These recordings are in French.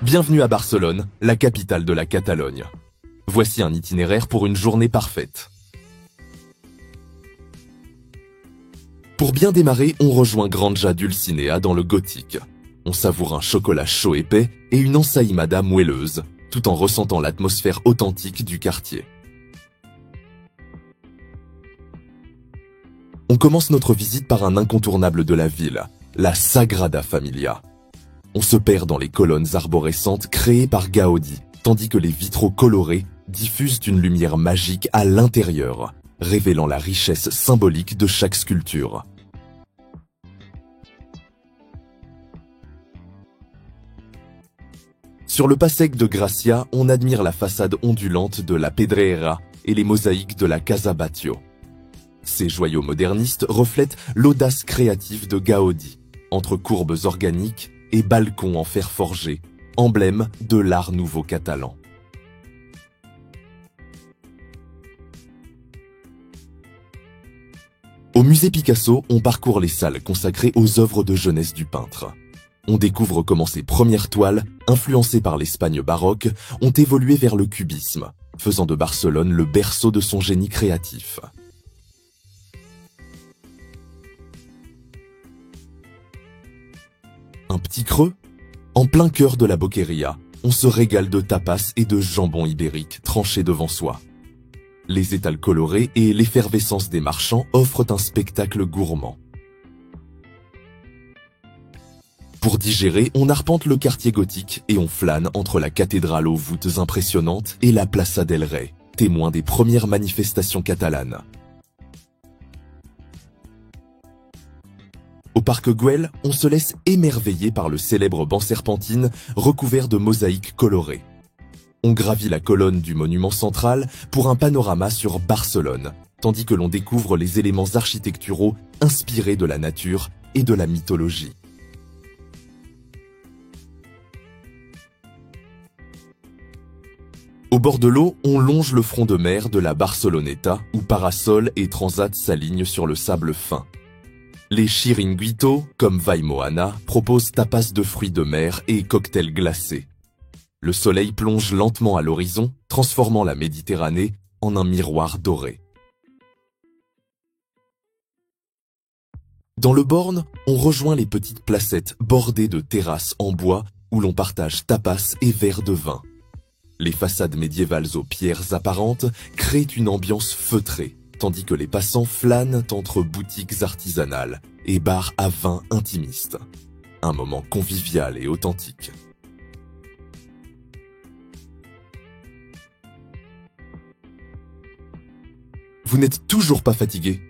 Bienvenue à Barcelone, la capitale de la Catalogne. Voici un itinéraire pour une journée parfaite. Pour bien démarrer, on rejoint Granja Dulcinea dans le gothique. On savoure un chocolat chaud épais et une ensaïmada moelleuse, tout en ressentant l'atmosphère authentique du quartier. On commence notre visite par un incontournable de la ville, la Sagrada Familia. On se perd dans les colonnes arborescentes créées par Gaudi, tandis que les vitraux colorés diffusent une lumière magique à l'intérieur, révélant la richesse symbolique de chaque sculpture. Sur le Passeig de Gracia, on admire la façade ondulante de la Pedrera et les mosaïques de la Casa Batlló. Ces joyaux modernistes reflètent l'audace créative de Gaudi, entre courbes organiques et balcons en fer forgé, emblème de l'art nouveau catalan. Au musée Picasso, on parcourt les salles consacrées aux œuvres de jeunesse du peintre. On découvre comment ses premières toiles, influencées par l'Espagne baroque, ont évolué vers le cubisme, faisant de Barcelone le berceau de son génie créatif. Un petit creux? En plein cœur de la Boqueria, on se régale de tapas et de jambon ibérique tranché devant soi. Les étals colorés et l'effervescence des marchands offrent un spectacle gourmand. Pour digérer, on arpente le quartier gothique et on flâne entre la cathédrale aux voûtes impressionnantes et la Plaça del Rey, témoin des premières manifestations catalanes. Au parc Güell, on se laisse émerveiller par le célèbre banc serpentine recouvert de mosaïques colorées. On gravit la colonne du monument central pour un panorama sur Barcelone, tandis que l'on découvre les éléments architecturaux inspirés de la nature et de la mythologie. Au bord de l'eau, on longe le front de mer de la Barceloneta où Parasol et Transat s'alignent sur le sable fin. Les chiringuitos, comme Vallmoana, proposent tapas de fruits de mer et cocktails glacés. Le soleil plonge lentement à l'horizon, transformant la Méditerranée en un miroir doré. Dans le Born, on rejoint les petites placettes bordées de terrasses en bois où l'on partage tapas et verres de vin. Les façades médiévales aux pierres apparentes créent une ambiance feutrée, tandis que les passants flânent entre boutiques artisanales et bars à vin intimistes. Un moment convivial et authentique. Vous n'êtes toujours pas fatigué?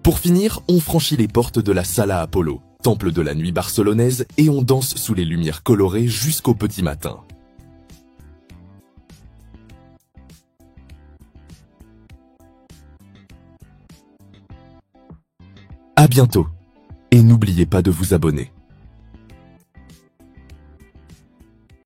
Pour finir, on franchit les portes de la Sala Apollo, temple de la nuit barcelonaise, et on danse sous les lumières colorées jusqu'au petit matin. À bientôt, et n'oubliez pas de vous abonner.